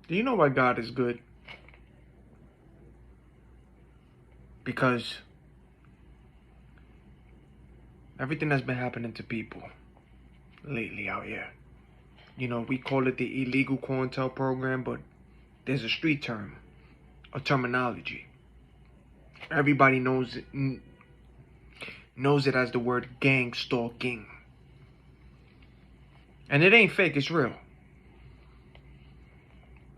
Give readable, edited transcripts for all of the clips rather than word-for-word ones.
Do you know why God is good? Because everything that's been happening to people lately out here. You know, we call it the illegal COINTEL program, but there's a street term, a terminology. Everybody knows it as the word gang stalking. And it ain't fake, it's real.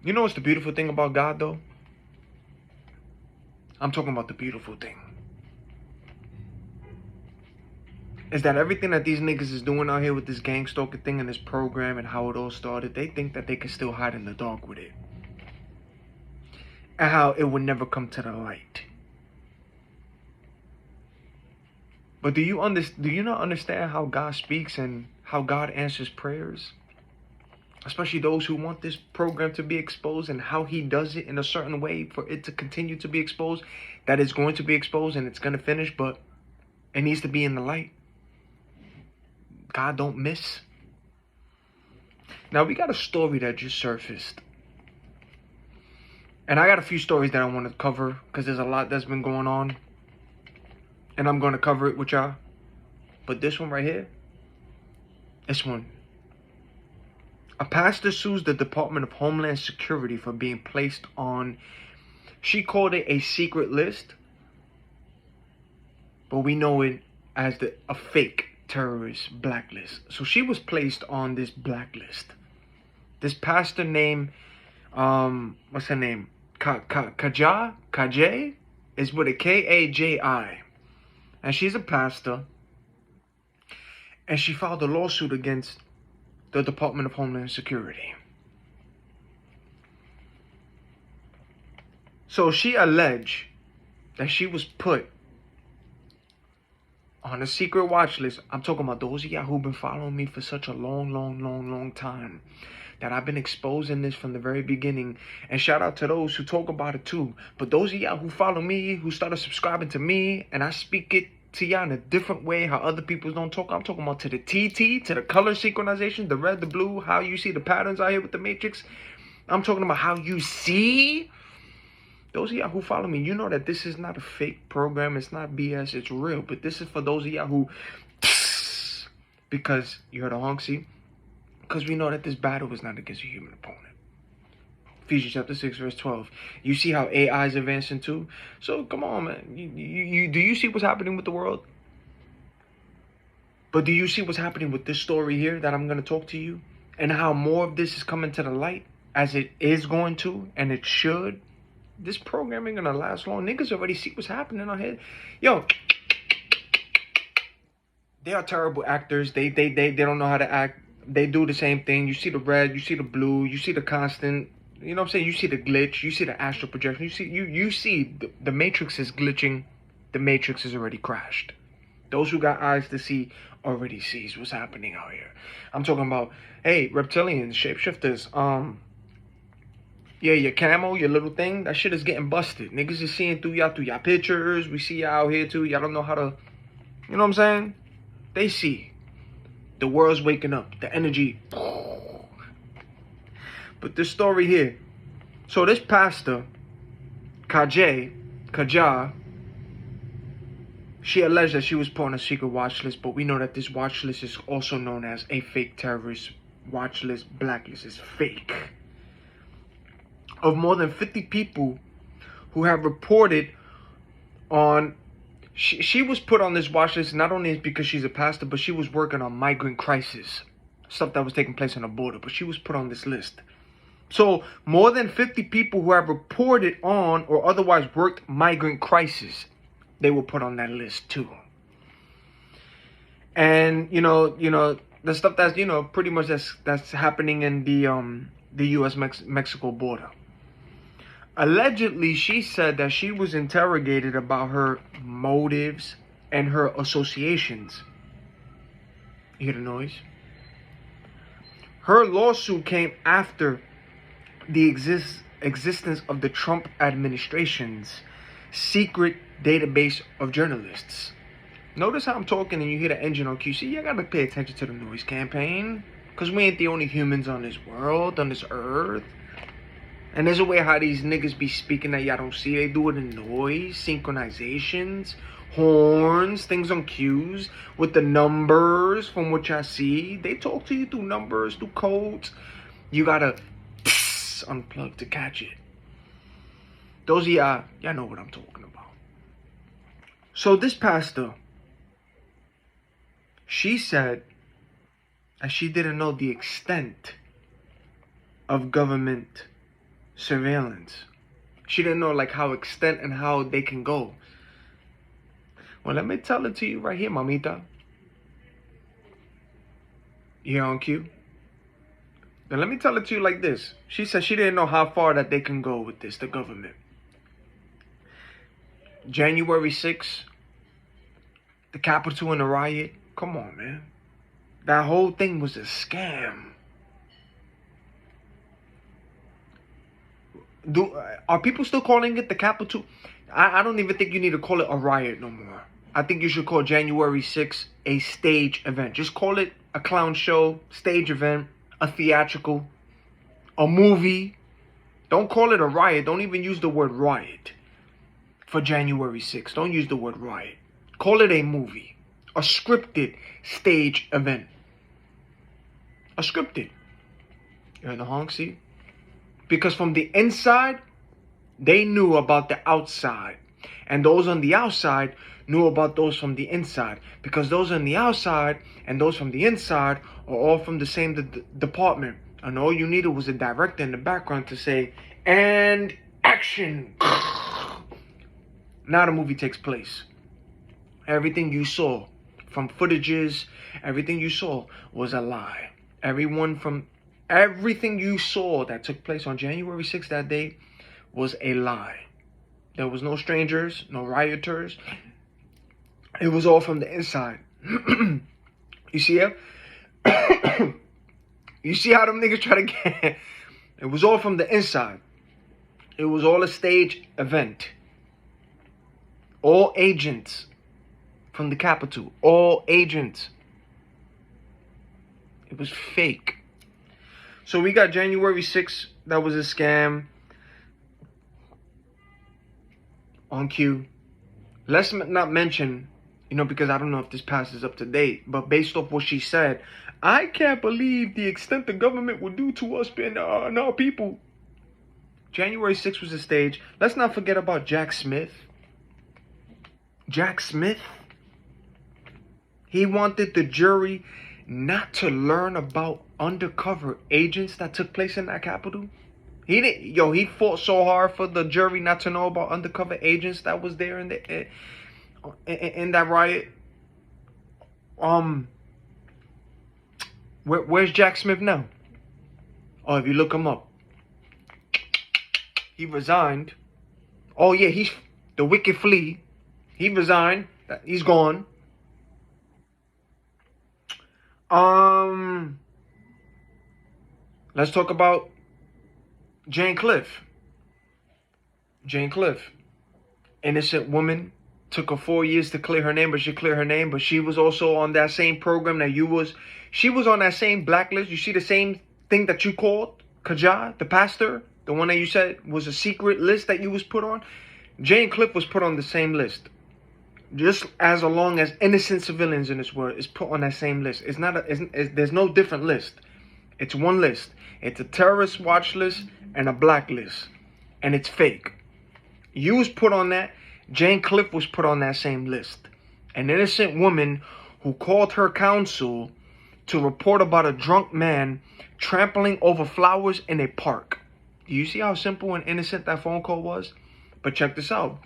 You know what's the beautiful thing about God, though? I'm talking about the beautiful thing. Is that everything that these niggas is doing out here with this gang stalking thing and this program and how it all started, they think that they can still hide in the dark with it. And how it would never come to the light. But do you not understand how God speaks and how God answers prayers? Especially those who want this program to be exposed, and how he does it in a certain way for it to continue to be exposed, that it's going to be exposed and it's going to finish, but it needs to be in the light. God don't miss. Now we got a story that just surfaced. And I got a few stories that I want to cover because there's a lot that's been going on. And I'm going to cover it with y'all. But this one right here, this one. A pastor sues the Department of Homeland Security for being placed on, she called it a secret list, but we know it as a fake terrorist blacklist. So she was placed on this blacklist. This pastor named, what's her name? Kajai is with a K-A-J-I. And she's a pastor. And she filed a lawsuit against the Department of Homeland Security. So she alleged that she was put on a secret watch list. I'm talking about those of y'all who've been following me for such a long time, that I've been exposing this from the very beginning. And shout out to those who talk about it too. But those of y'all who follow me, who started subscribing to me, and I speak it to y'all in a different way, how other people don't talk. I'm talking about to the TT, to the color synchronization, the red, the blue, how you see the patterns out here with the matrix. I'm talking about how you see. Those of y'all who follow me, you know that this is not a fake program. It's not BS. It's real. But this is for those of y'all who, because you heard a honk, see? Because we know that this battle is not against a human opponent. Ephesians chapter 6, verse 12. You see how AI is advancing too? So come on, man. Do you see what's happening with the world? But do you see what's happening with this story here that I'm going to talk to you? And how more of this is coming to the light, as it is going to, and it should. This program ain't going to last long. Niggas already see what's happening out here. Yo, they are terrible actors. They don't know how to act. They do the same thing. You see the red, you see the blue, you see the constant. You know what I'm saying? You see the glitch. You see the astral projection. You see the matrix is glitching. The matrix is already crashed. Those who got eyes to see already sees what's happening out here. I'm talking about, hey, reptilians, shapeshifters. Yeah, your camo, your little thing, that shit is getting busted. Niggas is seeing through y'all pictures. We see y'all out here too. Y'all don't know how to, you know what I'm saying? They see. The world's waking up. The energy. But this story here. So this pastor, Kajai, she alleged that she was put on a secret watch list, but we know that this watch list is also known as a fake terrorist watch list, blacklist. It's fake. Of more than 50 people who have reported on, she was put on this watch list not only because she's a pastor, but she was working on migrant crisis, stuff that was taking place on the border, but she was put on this list. So more than 50 people who have reported on or otherwise worked migrant crisis, they were put on that list too. And you know the stuff that's pretty much that's happening in the U.S. Mexico border. Allegedly, she said that she was interrogated about her motives and her associations. You hear the noise? Her lawsuit came after the existence of the Trump administration's secret database of journalists. Notice how I'm talking and you hear the engine on QC. You gotta pay attention to the noise campaign, because we ain't the only humans on this world, on this earth. And there's a way how these niggas be speaking that y'all don't see. They do it in noise, synchronizations, horns, things on cues, with the numbers from what y'all see. They talk to you through numbers, through codes. You gotta unplug to catch it. Those of y'all know what I'm talking about. So this pastor, she said that she didn't know the extent of government surveillance. She didn't know like how extent and how they can go. Well, let me tell it to you right here, mamita. You're on cue. Now let me tell it to you like this. She said she didn't know how far that they can go with this, the government. January 6th, the Capitol and the riot. Come on, man. That whole thing was a scam. Are people still calling it the Capitol? I don't even think you need to call it a riot no more. I think you should call January 6th a stage event. Just call it a clown show, stage event, a theatrical, a movie. Don't call it a riot. Don't even use the word riot for January 6th. Don't use the word riot. Call it a movie, a scripted stage event. A scripted. You're in the honk, see? Because from the inside, they knew about the outside. And those on the outside knew about those from the inside. Because those on the outside and those from the inside are all from the same department. And all you needed was a director in the background to say, and action. Now the movie takes place. Everything you saw from footages, everything you saw was a lie. Everything you saw that took place on January 6th that day was a lie. There was no strangers, no rioters. It was all from the inside. You see it? You see how them niggas try to get... It was all from the inside. It was all a stage event. All agents from the Capitol. All agents. It was fake. So we got January 6th. That was a scam. On cue. Let's not mention, because I don't know if this pass is up to date, but based off what she said, I can't believe the extent the government would do to us and our people. January 6th was a stage. Let's not forget about Jack Smith. Jack Smith. He wanted the jury not to learn about undercover agents that took place in that Capitol. He fought so hard for the jury not to know about undercover agents that was there in that riot. Where's Jack Smith now? Oh, if you look him up, he resigned. Oh yeah, he's the wicked flea. He resigned. He's gone. Let's talk about Jane Cliff. Jane Cliff. Innocent woman. Took her 4 years to clear her name, but she cleared her name. But she was also on that same program that you was. She was on that same blacklist. You see the same thing that you called Kajah, the pastor? The one that you said was a secret list that you was put on? Jane Cliff was put on the same list. Just as long as innocent civilians in this world is put on that same list. There's no different list. It's one list. It's a terrorist watch list and a blacklist. And it's fake. You was put on that. Jane Cliff was put on that same list. An innocent woman who called her counsel to report about a drunk man trampling over flowers in a park. Do you see how simple and innocent that phone call was? But check this out.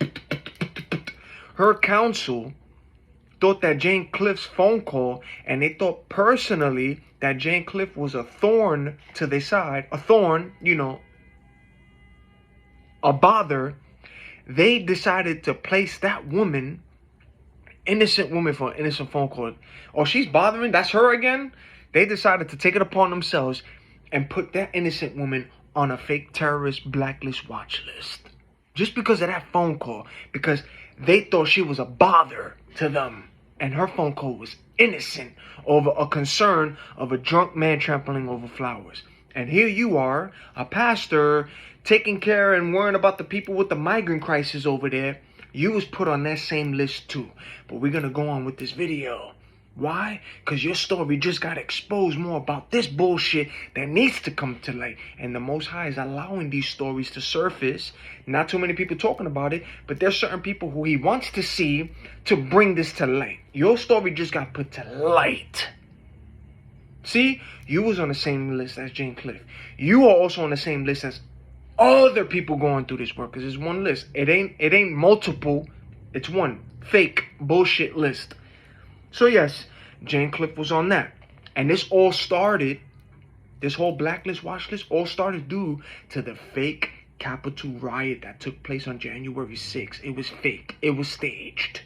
Her counsel thought that Jane Cliff's phone call, and they thought personally that Jane Cliff was a thorn to their side. A thorn, a bother. They decided to place that woman, innocent woman, for an innocent phone call. Oh, she's bothering? That's her again? They decided to take it upon themselves and put that innocent woman on a fake terrorist blacklist watch list. Just because of that phone call. Because they thought she was a bother to them. And her phone call was innocent over a concern of a drunk man trampling over flowers. And here you are, a pastor, taking care and worrying about the people with the migrant crisis over there. You was put on that same list too. But we're going to go on with this video. Why? Because your story just got exposed more about this bullshit that needs to come to light. And the Most High is allowing these stories to surface. Not too many people talking about it, but there's certain people who he wants to see to bring this to light. Your story just got put to light. See, you was on the same list as Jane Cliff. You are also on the same list as other people going through this work, because it's one list. It ain't multiple. It's one fake bullshit list. So yes, Jane Cliff was on that. And this all started, this whole BlackList, watchlist, all started due to the fake Capitol riot that took place on January 6th. It was fake. It was staged.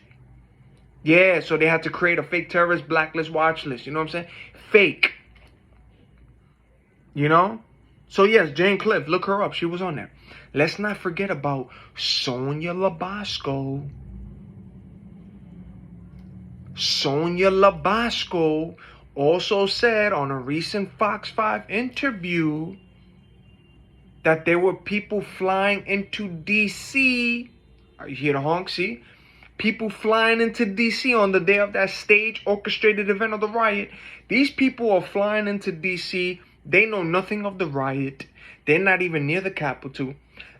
Yeah, so they had to create a fake terrorist BlackList, watchlist. You know what I'm saying? Fake. You know? So yes, Jane Cliff, look her up. She was on there. Let's not forget about Sonia Labasco. Sonia Labasco also said on a recent Fox 5 interview that there were people flying into D.C. You hear the honk, see? People flying into D.C. on the day of that stage orchestrated event of the riot. These people are flying into D.C. They know nothing of the riot. They're not even near the Capitol.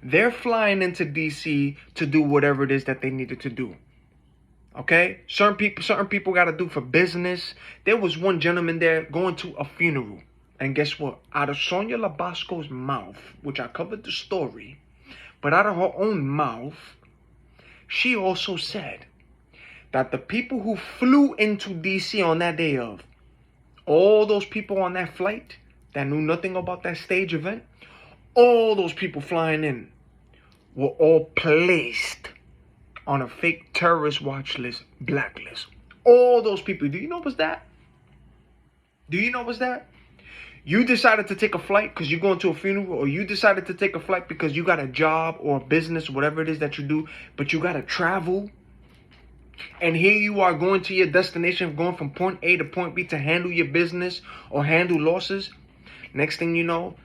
They're flying into D.C. to do whatever it is that they needed to do. Okay? Certain people got to do for business. There was one gentleman there going to a funeral. And guess what? Out of Sonia Labasco's mouth, which I covered the story, but out of her own mouth, she also said that the people who flew into D.C. on that day of, all those people on that flight that knew nothing about that stage event, all those people flying in were all placed on a fake terrorist watch list, BlackList. All those people. Do you know what's that? Do you know what's that? You decided to take a flight because you're going to a funeral, or you decided to take a flight because you got a job or a business, whatever it is that you do, but you got to travel. And here you are going to your destination, going from point A to point B to handle your business or handle losses. Next thing you know,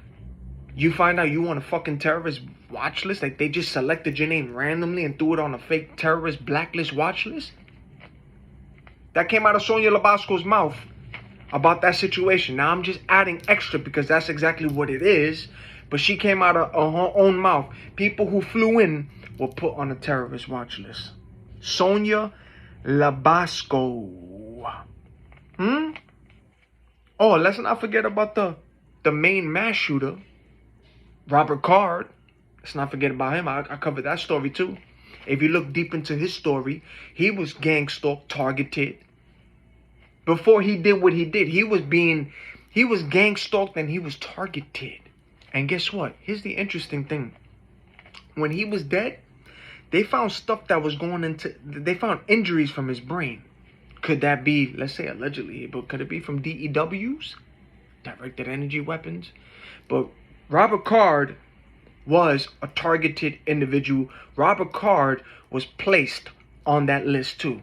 you find out you on a fucking terrorist watch list. Like they just selected your name randomly and threw it on a fake terrorist BlackList watch list. That came out of Sonia Labasco's mouth about that situation. Now I'm just adding extra because that's exactly what it is. But she came out of her own mouth. People who flew in were put on a terrorist watch list. Sonia Labasco. Oh, let's not forget about the main mass shooter, Robert Card. Let's not forget about him. I covered that story too. If you look deep into his story, he was gang stalked, targeted. Before he did what he did, he was gang stalked and he was targeted. And guess what? Here's the interesting thing. When he was dead, they found stuff that was going into, they found injuries from his brain. Could that be, let's say allegedly, but could it be from DEWs? Directed energy weapons? But Robert Card was a targeted individual. Robert Card was placed on that list too.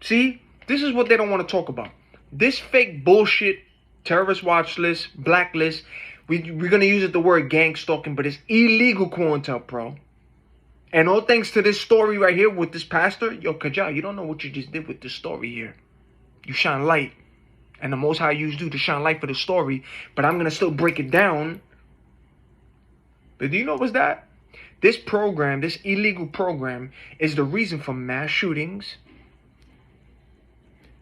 See, this is what they don't want to talk about. This fake bullshit terrorist watch list, BlackList. We're going to use the word gang stalking, but it's illegal COINTELPRO. And all thanks to this story right here with this pastor. Yo, Kajal, you don't know what you just did with this story here. You shine light. And the Most High used you to shine light for the story. But I'm going to still break it down. But do you know what's that? This program, this illegal program, is the reason for mass shootings,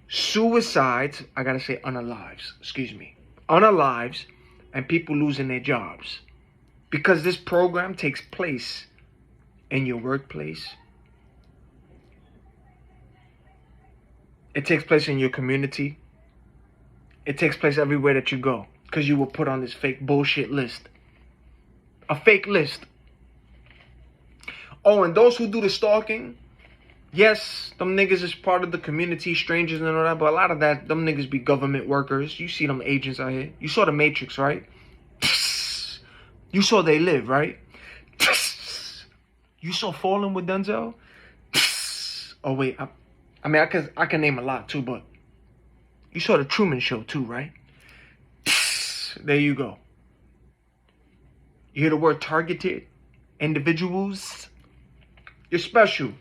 suicides, I gotta say unalives, and people losing their jobs. Because this program takes place in your workplace. It takes place in your community. It takes place everywhere that you go. Because you were put on this fake bullshit list. A fake list. Oh, and those who do the stalking, yes, them niggas is part of the community, strangers and all that, but a lot of that, them niggas be government workers. You see them agents out here. You saw the Matrix, right? You saw They Live, right? You saw Fallen with Denzel? Oh, wait. I can name a lot, too, but you saw The Truman Show, too, right? There you go. You hear the word targeted individuals? You're special,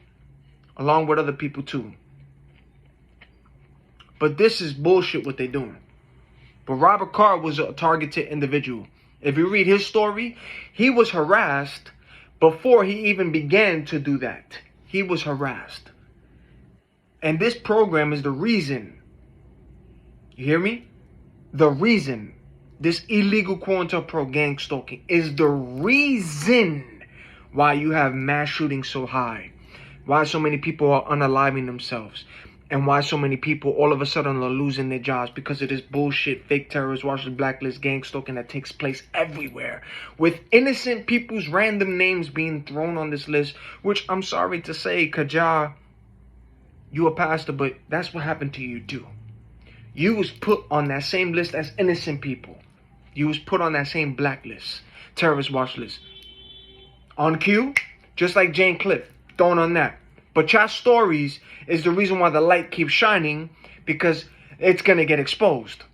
along with other people too. But this is bullshit what they're doing. But Robert Carr was a targeted individual. If you read his story, he was harassed before he even began to do that. He was harassed. And this program is the reason. You hear me? The reason. This illegal quote-unquote gang stalking is the reason why you have mass shootings so high. Why so many people are unaliving themselves. And why so many people all of a sudden are losing their jobs because of this bullshit, fake terrorist watch list, blacklist, gang stalking that takes place everywhere. With innocent people's random names being thrown on this list, which I'm sorry to say, Kaja, you a pastor, but that's what happened to you too. You was put on that same list as innocent people. You was put on that same blacklist, terrorist watch list. On cue, just like Jane Cliff, thrown on that. But your stories is the reason why the light keeps shining, because it's going to get exposed.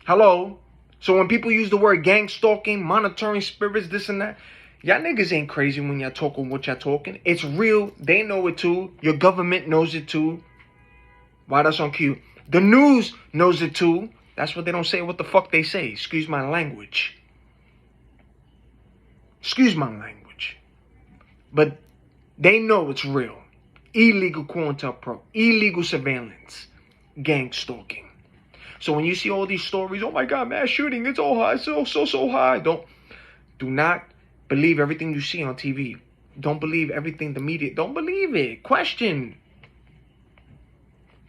Hello? So when people use the word gang stalking, monitoring spirits, this and that, y'all niggas ain't crazy when y'all talking what y'all talking. It's real. They know it too. Your government knows it too. Why that's on cue? The news knows it too. That's what they don't say what the fuck they say. Excuse my language. Excuse my language. But they know it's real. Illegal quote-unquote, illegal surveillance, gang stalking. So when you see all these stories, oh my God, mass shooting, it's all high, so high. Do not believe everything you see on TV. Don't believe everything the media, don't believe it. Question.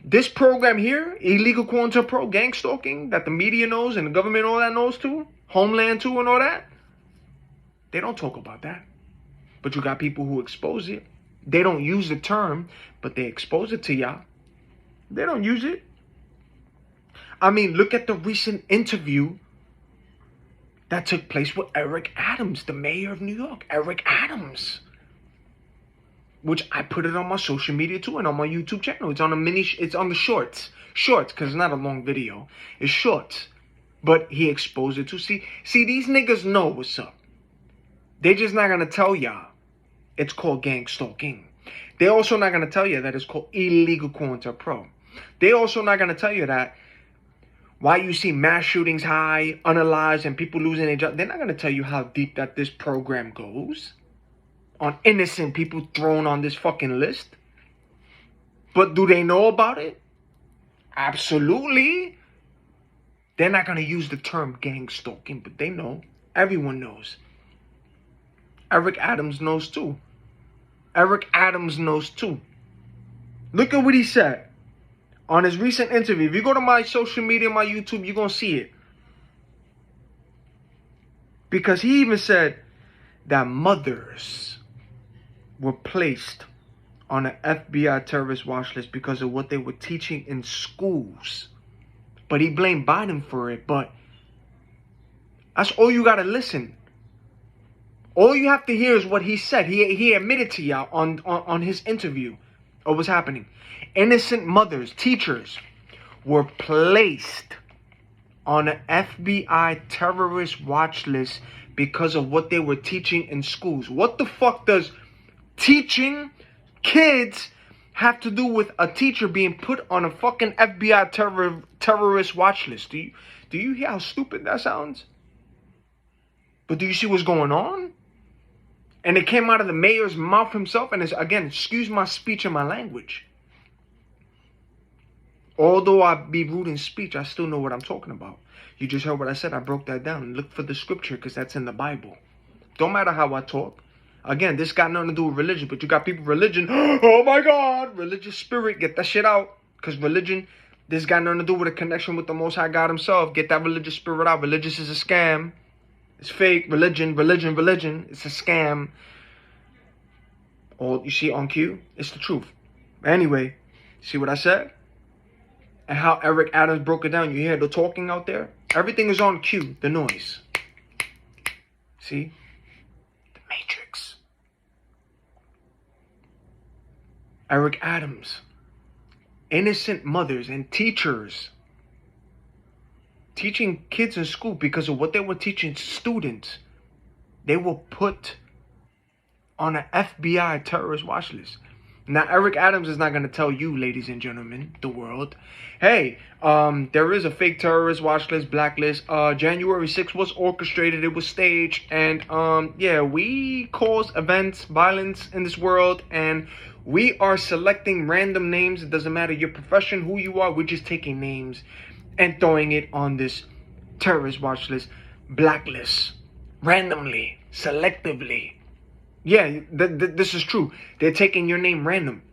This program here, illegal quote-unquote, gang stalking, that the media knows and the government all that knows too, Homeland too and all that, they don't talk about that. But you got people who expose it. They don't use the term, but they expose it to y'all. They don't use it. I mean, look at the recent interview that took place with Eric Adams, the mayor of New York. Eric Adams. Which I put it on my social media too and on my YouTube channel. It's on it's on the shorts. Shorts, because it's not a long video. It's shorts. But he exposed it to. See, these niggas know what's up. They're just not going to tell y'all it's called gang stalking. They're also not going to tell you that it's called illegal quote-unquote. They're also not going to tell you that why you see mass shootings high, unalived, and people losing their jobs. They're not going to tell you how deep that this program goes on innocent people thrown on this fucking list. But do they know about it? Absolutely. They're not going to use the term gang stalking, but they know. Everyone knows. Eric Adams knows too. Eric Adams knows too. Look at what he said on his recent interview. If you go to my social media, my YouTube, you're going to see it. Because he even said that mothers were placed on an FBI terrorist watch list because of what they were teaching in schools. But he blamed Biden for it. But that's all you got to listen. All you have to hear is what he said. He admitted to y'all on his interview of what's happening. Innocent mothers, teachers, were placed on an FBI terrorist watch list because of what they were teaching in schools. What the fuck does teaching kids have to do with a teacher being put on a fucking FBI terrorist watch list? Do you hear how stupid that sounds? But do you see what's going on? And it came out of the mayor's mouth himself. And it's, again, excuse my speech and my language. Although I be rude in speech, I still know what I'm talking about. You just heard what I said. I broke that down. Look for the scripture because that's in the Bible. Don't matter how I talk. Again, this got nothing to do with religion. But you got people, religion. Oh my God. Religious spirit. Get that shit out. Because religion, this got nothing to do with a connection with the Most High God himself. Get that religious spirit out. Religious is a scam. It's fake. Religion. It's a scam. All you see on cue, it's the truth. Anyway, see what I said? And how Eric Adams broke it down. You hear the talking out there? Everything is on cue. The noise. See? The Matrix. Eric Adams. Innocent mothers and teachers teaching kids in school because of what they were teaching students they were put on an FBI terrorist watch list. Now, Eric Adams is not going to tell you, ladies and gentlemen, the world, hey, there is a fake terrorist watch list, BlackList. January 6th was orchestrated, it was staged, and yeah, we cause events, violence in this world, and we are selecting random names. It doesn't matter your profession, who you are, we're just taking names and throwing it on this terrorist watch list, BlackList, randomly, selectively. Yeah, this is true. They're taking your name random.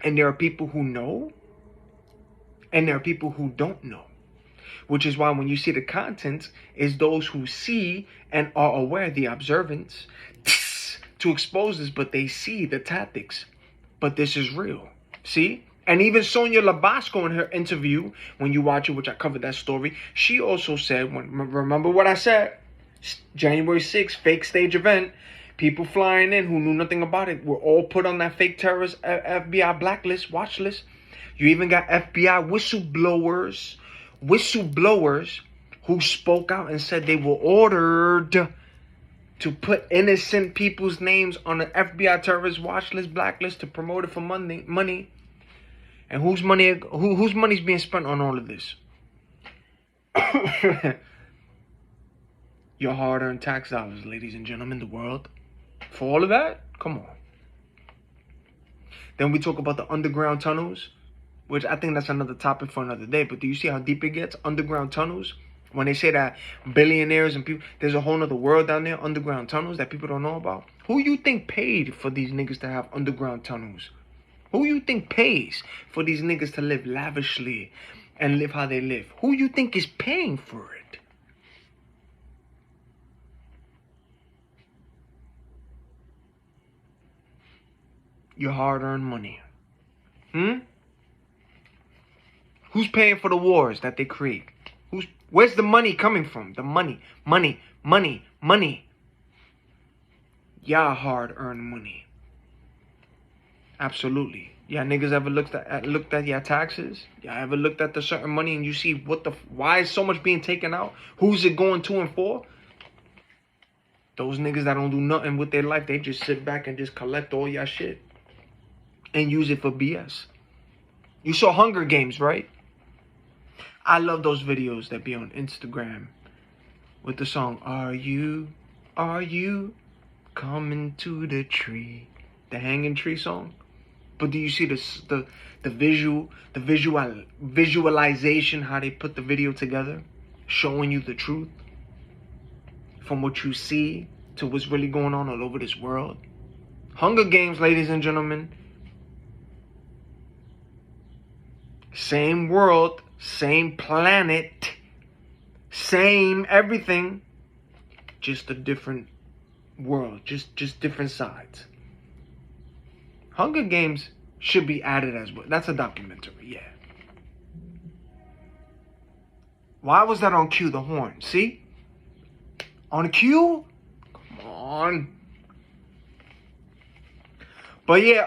And there are people who know. And there are people who don't know. Which is why when you see the content, is those who see and are aware of the observance to expose this, but they see the tactics. But this is real. See? And even Sonia Labasco in her interview, when you watch it, which I covered that story, she also said, remember what I said? January 6th, fake stage event. People flying in who knew nothing about it were all put on that fake terrorist FBI blacklist, watch list. You even got FBI whistleblowers who spoke out and said they were ordered to put innocent people's names on the FBI terrorist watch list, blacklist, to promote it for money. And whose money's being spent on all of this? Your hard-earned tax dollars, ladies and gentlemen, the world. For all of that? Come on. Then we talk about the underground tunnels, which I think that's another topic for another day. But do you see how deep it gets? Underground tunnels. When they say that billionaires and people, there's a whole other world down there, underground tunnels that people don't know about. Who you think paid for these niggas to have underground tunnels? Who you think pays for these niggas to live lavishly and live how they live? Who you think is paying for it? Your hard-earned money. Who's paying for the wars that they create? Where's the money coming from? The money. Y'all hard-earned money. Absolutely. Y'all niggas ever looked at your taxes? Y'all ever looked at the certain money and you see why is so much being taken out? Who's it going to and for? Those niggas that don't do nothing with their life, they just sit back and just collect all your shit and use it for BS. You saw Hunger Games, right? I love those videos that be on Instagram with the song, Are you coming to the tree? The hanging tree song. But do you see the visualization, how they put the video together, showing you the truth from what you see to what's really going on all over this world? Hunger Games, ladies and gentlemen. Same world, same planet, same everything, just a different world, just different sides. Hunger Games should be added as well. That's a documentary, yeah. Why was that on cue, the horn? See? On cue? Come on. But yeah,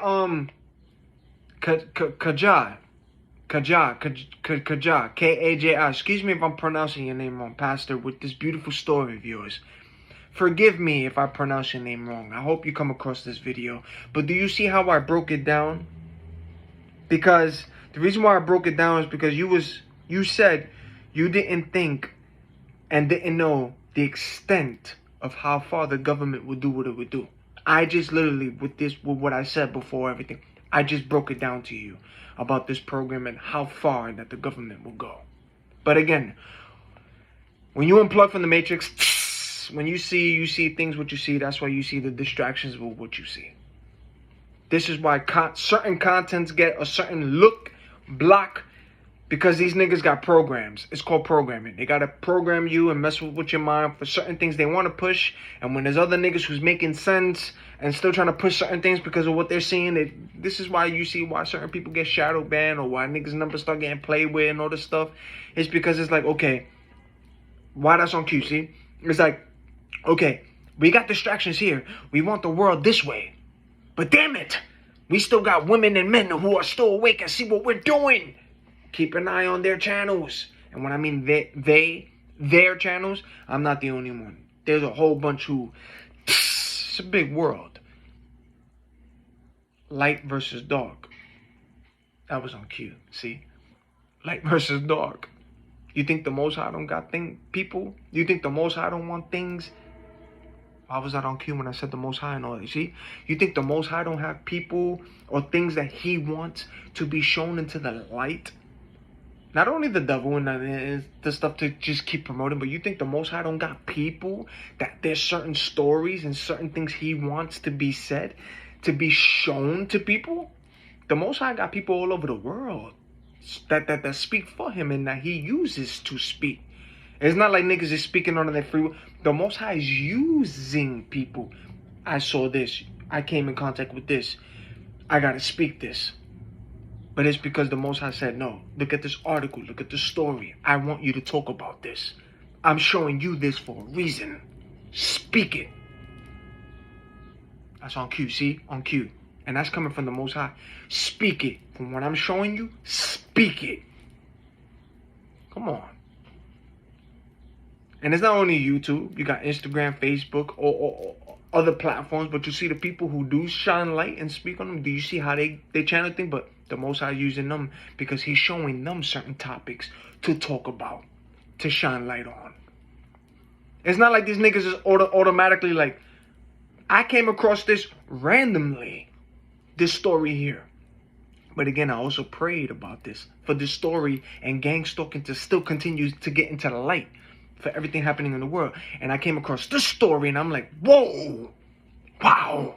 Kaja, K-A-J-I. Excuse me if I'm pronouncing your name wrong, Pastor, with this beautiful story of yours. Forgive me if I pronounce your name wrong. I hope you come across this video. But do you see how I broke it down? Because the reason why I broke it down is because you said you didn't think and didn't know the extent of how far the government would do what it would do. I just literally, with what I said before everything, I just broke it down to you about this program and how far that the government will go. But again, when you unplug from the matrix, when you see things what you see, that's why you see the distractions of what you see. This is why certain contents get a certain look, block, because these niggas got programs. It's called programming. They got to program you and mess with your mind for certain things they want to push. And when there's other niggas who's making sense and still trying to push certain things because of what they're seeing, this is why you see why certain people get shadow banned or why niggas' numbers start getting played with and all this stuff. It's because it's like, okay, why that's on cue, see? It's like, okay, we got distractions here. We want the world this way. But damn it, we still got women and men who are still awake and see what we're doing. Keep an eye on their channels. And when I mean their channels, I'm not the only one. There's a whole bunch who It's a big world. Light versus dark. That was on cue. See? Light versus dark. You think the Most High don't got people? You think the Most High don't want things? Why was that on cue when I said the Most High and all that? You see? You think the Most High don't have people or things that he wants to be shown into the light? Not only the devil and the stuff to just keep promoting, but you think the Most High don't got people that there's certain stories and certain things he wants to be said, to be shown to people? The Most High got people all over the world that speak for him and that he uses to speak. It's not like niggas is speaking under their free will. The Most High is using people. I saw this. I came in contact with this. I gotta speak this. But it's because the Most High said, no, look at this article. Look at the story. I want you to talk about this. I'm showing you this for a reason. Speak it. That's on cue, see? On cue. And that's coming from the Most High. Speak it. From what I'm showing you, speak it. Come on. And it's not only YouTube. You got Instagram, Facebook, or other platforms. But you see the people who do shine light and speak on them. Do you see how they channel things? But the Most High using them because he's showing them certain topics to talk about, to shine light on. It's not like these niggas is automatically like, I came across this randomly, this story here. But again, I also prayed about this for this story and gang stalking to still continue to get into the light for everything happening in the world. And I came across this story and I'm like, whoa, wow,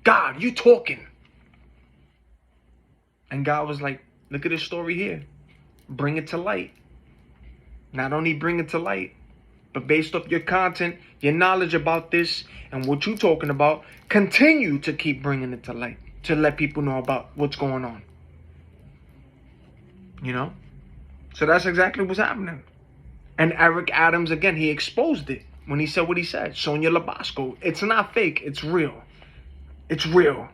God, you talking. And God was like, look at this story here. Bring it to light. Not only bring it to light, but based off your content, your knowledge about this and what you're talking about, continue to keep bringing it to light to let people know about what's going on. You know? So that's exactly what's happening. And Eric Adams, again, he exposed it when he said what he said. Sonia Labasco. It's not fake. It's real. It's real.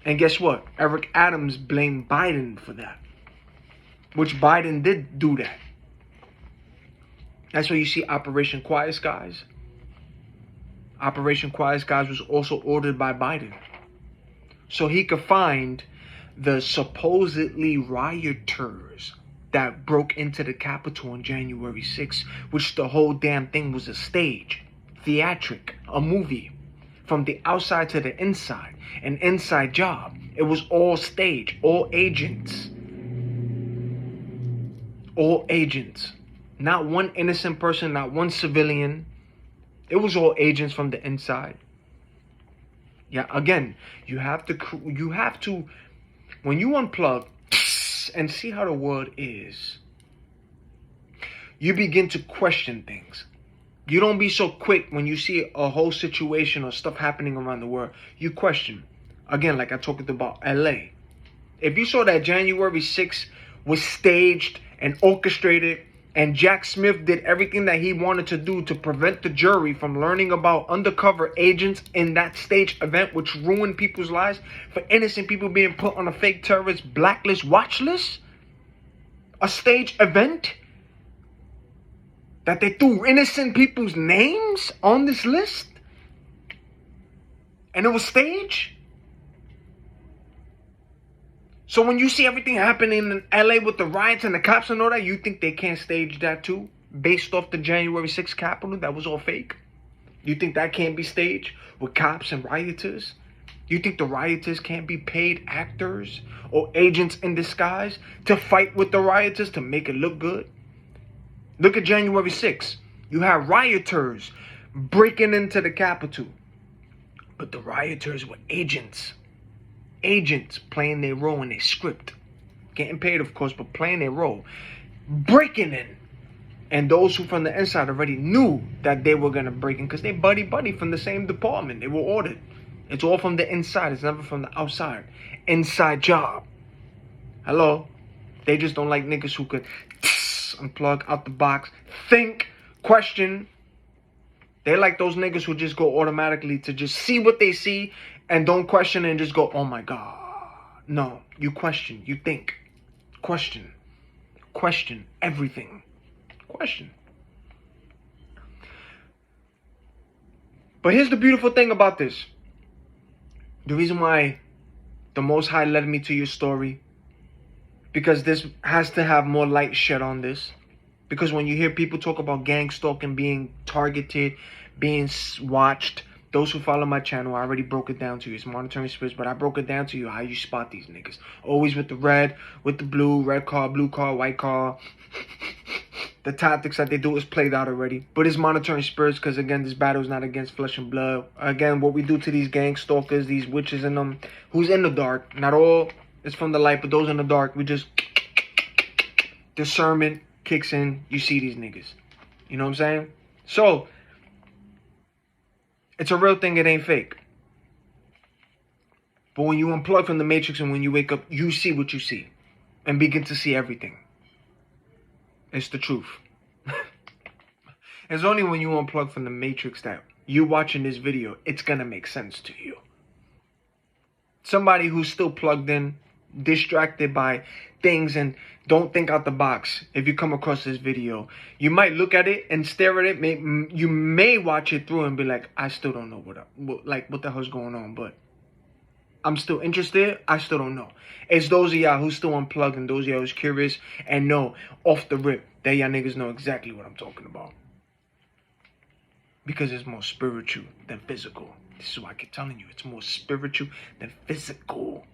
And guess what? Eric Adams blamed Biden for that. Which Biden did do that. That's why you see Operation Quiet Skies. Operation Quiet Skies was also ordered by Biden. So he could find the supposedly rioters that broke into the Capitol on January 6th, which the whole damn thing was a stage, theatric, a movie. From the outside to the inside, an inside job. It was all stage, all agents. All agents. Not one innocent person, not one civilian. It was all agents from the inside. Yeah, again, you have to, when you unplug and see how the world is, you begin to question things. You don't be so quick when you see a whole situation or stuff happening around the world. You question. Again, like I talked about LA. If you saw that January 6th was staged and orchestrated and Jack Smith did everything that he wanted to do to prevent the jury from learning about undercover agents in that stage event, which ruined people's lives, for innocent people being put on a fake terrorist BlackList watch list, a stage event, that they threw innocent people's names on this list, and it was staged. So when you see everything happening in LA with the riots and the cops and all that, you think they can't stage that too? Based off the January 6th Capitol, that was all fake? You think that can't be staged with cops and rioters? You think the rioters can't be paid actors or agents in disguise to fight with the rioters to make it look good? Look at January 6th. You have rioters breaking into the Capitol. But the rioters were agents. Agents playing their role in their script. Getting paid, of course, but playing their role. Breaking in. And those who from the inside already knew that they were going to break in because they buddy from the same department. They were ordered. It's all from the inside. It's never from the outside. Inside job. Hello? They just don't like niggas who could unplug out the box, think, question. They like those niggas who just go automatically to just see what they see and don't question and just go, oh my God. No, you question, you think, question everything, question. But here's the beautiful thing about this. The reason why the Most High led me to your story, because this has to have more light shed on this. Because when you hear people talk about gang stalking, being targeted, being watched, those who follow my channel, I already broke it down to you. It's monitoring spirits, but I broke it down to you how you spot these niggas. Always with the red, with the blue, red car, blue car, white car. The tactics that they do is played out already. But it's monitoring spirits because, again, this battle is not against flesh and blood. Again, what we do to these gang stalkers, these witches in them, who's in the dark. Not all is from the light, but those in the dark, we just... discernment kicks in. You see these niggas. You know what I'm saying? So, it's a real thing. It ain't fake. But when you unplug from the matrix and when you wake up, you see what you see. And begin to see everything. It's the truth. It's only when you unplug from the matrix that you watching this video, it's going to make sense to you. Somebody who's still plugged in, distracted by things and don't think out the box. If you come across this video, you might look at it and stare at it. You may watch it through and be like, I still don't know what the hell's going on, but I'm still interested. I still don't know. It's those of y'all who still unplugged and those of y'all who's curious and know off the rip that y'all niggas know exactly what I'm talking about. Because it's more spiritual than physical. This is why I keep telling you, it's more spiritual than physical.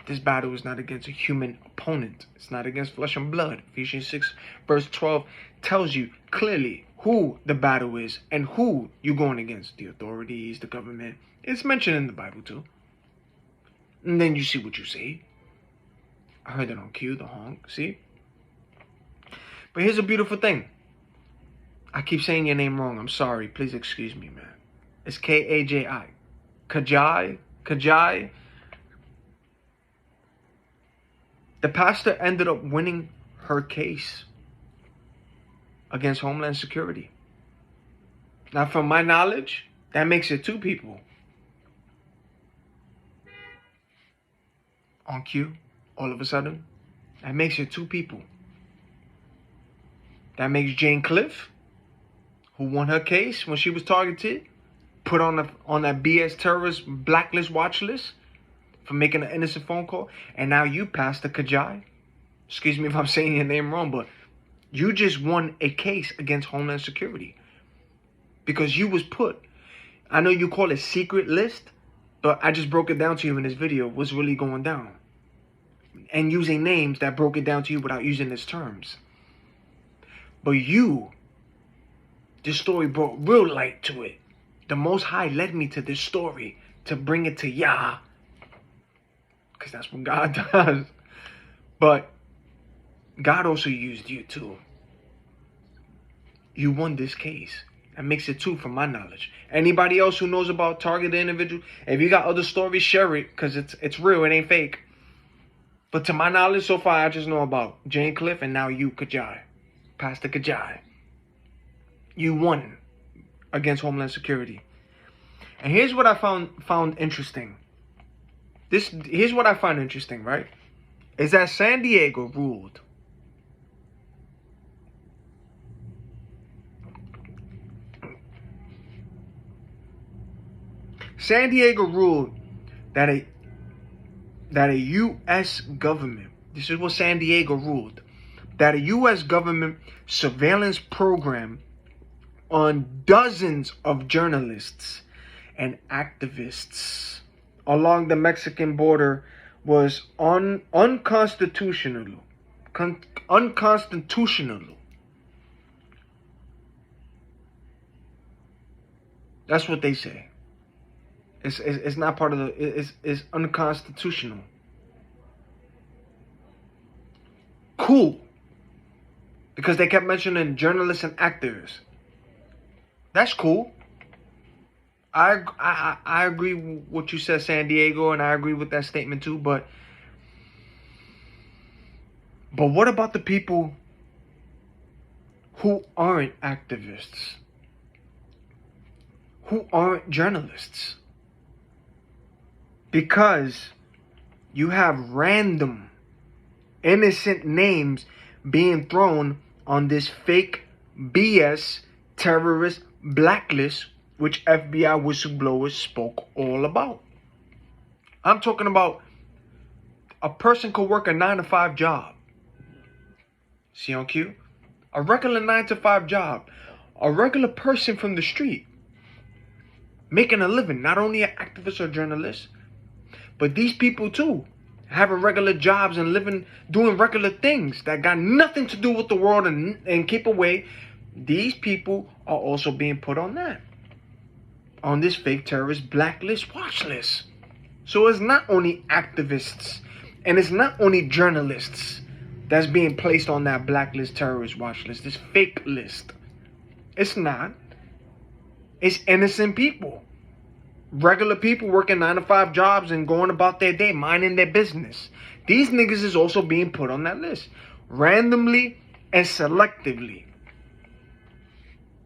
This battle is not against a human opponent. It's not against flesh and blood. Ephesians 6 verse 12 tells you clearly who the battle is and who you're going against. The authorities, the government. It's mentioned in the Bible too. And then you see what you see. I heard that on cue, the honk. See? But here's a beautiful thing. I keep saying your name wrong. I'm sorry. Please excuse me, man. It's K-A-J-I. Kajai. Kajai. The pastor ended up winning her case against Homeland Security. Now, from my knowledge, that makes it 2 people. On cue, all of a sudden, that makes it 2 people. That makes Jane Cliff, who won her case when she was targeted, put on that BS terrorist BlackList watch list for making an innocent phone call. And now you, Pastor Kajai, excuse me if I'm saying your name wrong, but you just won a case against Homeland Security. Because you was put, I know you call it secret list, but I just broke it down to you in this video, what's really going down. And using names that broke it down to you without using its terms. But you, this story brought real light to it. The Most High led me to this story to bring it to Yah. Because that's what God does. But God also used you too. You won this case. That makes it 2 from my knowledge. Anybody else who knows about targeted individuals, if you got other stories, share it. Because it's real. It ain't fake. But to my knowledge so far, I just know about Jane Cliff and now you, Kajai. Pastor Kajai. You won against Homeland Security. And here's what I found interesting. Here's what I find interesting, right? Is that San Diego ruled. San Diego ruled that a U.S. government, this is what San Diego ruled, that a U.S. government surveillance program on dozens of journalists and activists along the Mexican border was unconstitutional. Unconstitutional. That's what they say. It's not part of the. It's unconstitutional. Cool. Because they kept mentioning journalists and actors. That's cool. I agree with what you said, San Diego, and I agree with that statement too. But what about the people who aren't activists? Who aren't journalists? Because you have random, innocent names being thrown on this fake BS terrorist blacklist which FBI whistleblowers spoke all about. I'm talking about a person could work a 9-to-5 job. See on cue? A regular 9-to-5 job. A regular person from the street. Making a living. Not only an activist or journalist, but these people too. Having regular jobs and living, doing regular things that got nothing to do with the world and keep away. These people are also being put on that. On this fake terrorist blacklist watch list. So it's not only activists and it's not only journalists that's being placed on that blacklist terrorist watch list, this fake list. It's not. It's innocent people. Regular people working 9-to-5 jobs and going about their day, minding their business. These niggas is also being put on that list. Randomly and selectively.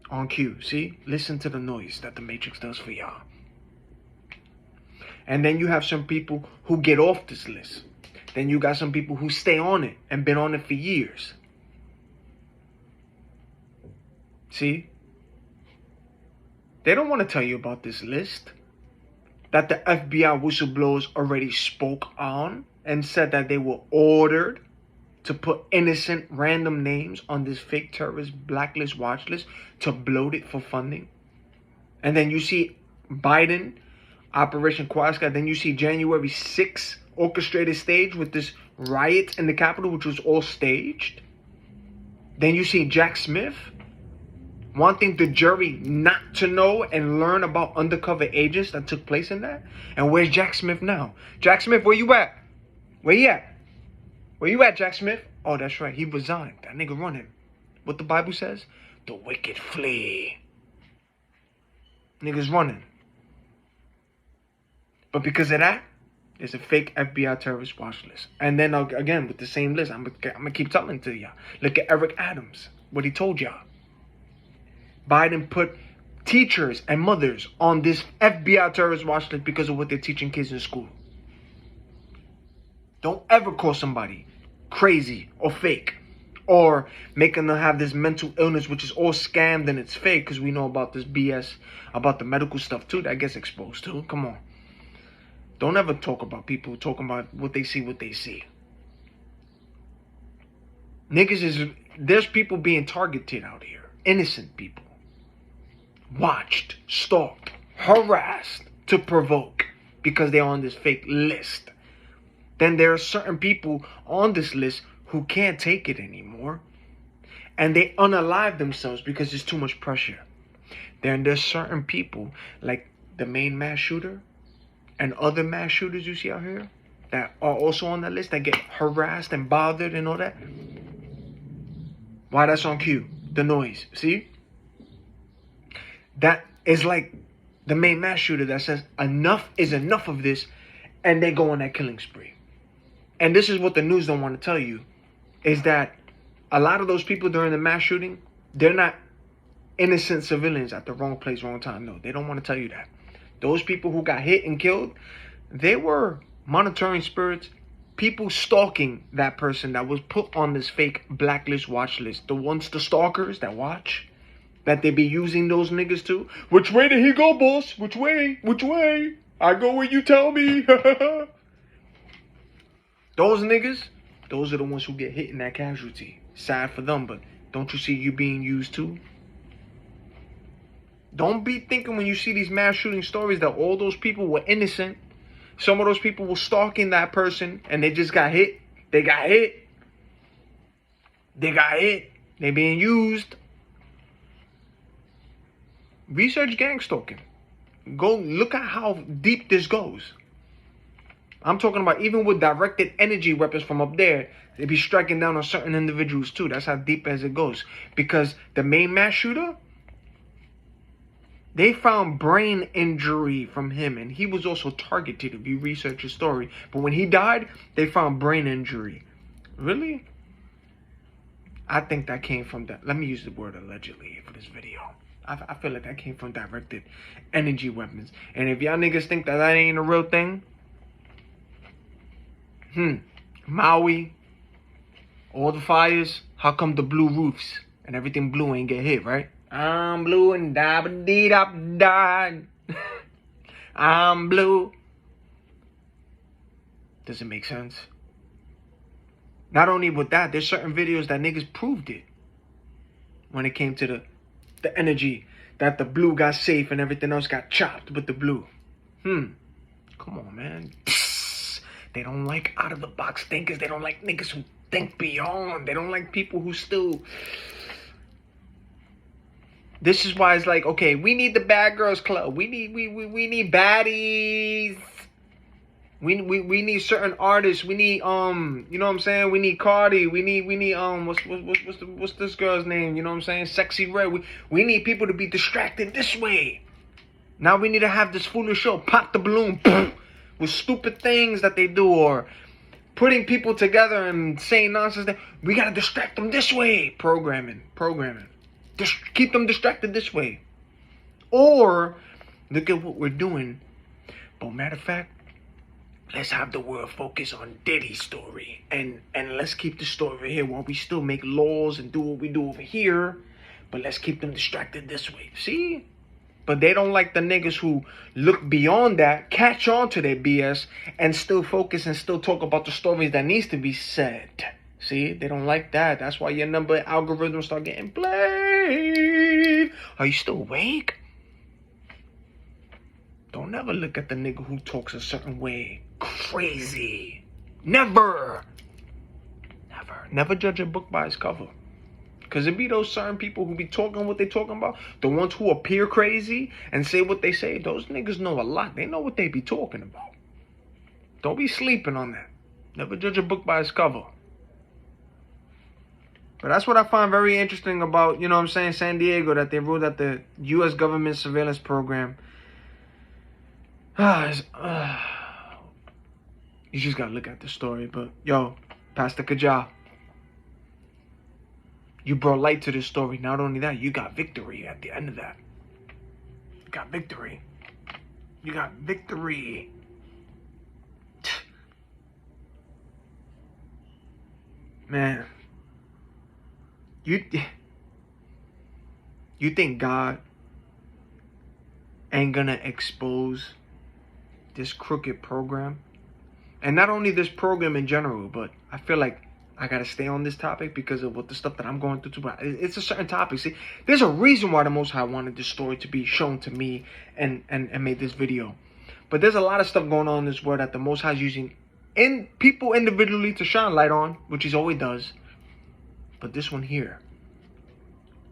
On cue. See? Listen to the noise that the Matrix does for y'all. And then you have some people who get off this list. Then you got some people who stay on it and been on it for years. See? They don't want to tell you about this list that the FBI whistleblowers already spoke on and said that they were ordered to put innocent random names on this fake terrorist blacklist watch list to bloat it for funding. And then you see Biden, Operation Quiet Sky. Then you see January 6th orchestrated stage with this riot in the Capitol, which was all staged. Then you see Jack Smith wanting the jury not to know and learn about undercover agents that took place in that. And where's Jack Smith now? Jack Smith, where you at? Where you at? Where you at, Jack Smith? Oh, that's right. He resigned. That nigga running. What the Bible says? The wicked flee. Niggas running. But because of that, there's a fake FBI terrorist watch list. And then again, with the same list, I'm gonna keep telling it to y'all. Look at Eric Adams, what he told y'all. Biden put teachers and mothers on this FBI terrorist watch list because of what they're teaching kids in school. Don't ever call somebody crazy or fake or making them have this mental illness, which is all scammed and it's fake, because we know about this BS, about the medical stuff too that gets exposed to. Come on. Don't ever talk about people talking about what they see, Niggas there's people being targeted out here. Innocent people. Watched, stalked, harassed to provoke because they're on this fake list. Then there are certain people on this list who can't take it anymore. And they unalive themselves because there's too much pressure. Then there's certain people like the main mass shooter and other mass shooters you see out here that are also on that list that get harassed and bothered and all that. Why that's on cue? The noise. See? That is like the main mass shooter that says enough is enough of this, and they go on that killing spree. And this is what the news don't want to tell you, is that a lot of those people during the mass shooting, they're not innocent civilians at the wrong place, wrong time. No, they don't want to tell you that. Those people who got hit and killed, they were monitoring spirits, people stalking that person that was put on this fake blacklist watch list. The stalkers that watch, that they be using those niggas to. Which way did he go, boss? Which way? Which way? I go where you tell me. Those niggas, those are the ones who get hit in that casualty. Sad for them, but don't you see you being used too? Don't be thinking when you see these mass shooting stories that all those people were innocent. Some of those people were stalking that person and they just got hit. They got hit. They got hit. They being used. Research gang stalking. Go look at how deep this goes. I'm talking about even with directed energy weapons from up there, they be striking down on certain individuals too. That's how deep as it goes. Because the main mass shooter, they found brain injury from him, and he was also targeted if you research his story. But when he died, they found brain injury. Really? I think that came from that. Let me use the word allegedly for this video. I feel like that came from directed energy weapons. And if y'all niggas think that that ain't a real thing, Maui, all the fires, how come the blue roofs and everything blue ain't get hit, right? I'm blue and da-ba-dee-da-da. I'm blue. Does it make sense? Not only with that, there's certain videos that niggas proved it. When it came to the energy that the blue got safe and everything else got chopped with the blue. Come on, man. They don't like out-of-the-box thinkers. They don't like niggas who think beyond. They don't like people who still... This is why it's like, okay, we need the bad girls club. We need baddies. We need certain artists. We need you know what I'm saying? We need Cardi. We need what's this girl's name? You know what I'm saying? Sexy Red. We need people to be distracted this way. Now we need to have this foolish show, pop the balloon, with stupid things that they do, or putting people together and saying nonsense. We gotta distract them this way. Programming. Just keep them distracted this way. Or look at what we're doing. But matter of fact, let's have the world focus on Diddy's story. And let's keep the story over here while we still make laws and do what we do over here. But let's keep them distracted this way. See? But they don't like the niggas who look beyond that, catch on to their BS, and still focus and still talk about the stories that needs to be said. See? They don't like that. That's why your number algorithms start getting played. Are you still awake? Don't never look at the nigga who talks a certain way. Crazy. Never judge a book by its cover. Because it be those certain people who be talking what they talking about. The ones who appear crazy and say what they say. Those niggas know a lot. They know what they be talking about. Don't be sleeping on that. Never judge a book by its cover. But that's what I find very interesting about, you know what I'm saying, San Diego, that they ruled that the U.S. government surveillance program. You just gotta look at the story. But, yo, Pastor Kaja, you brought light to this story. Not only that, you got victory at the end of that. You got victory. Man. You think God ain't gonna expose this crooked program? And not only this program in general, but I feel like I gotta stay on this topic because of what the stuff that I'm going through too. But it's a certain topic. See, there's a reason why the Most High wanted this story to be shown to me and made this video. But there's a lot of stuff going on in this world that the Most High is using people individually to shine light on, which He always does. But this one here,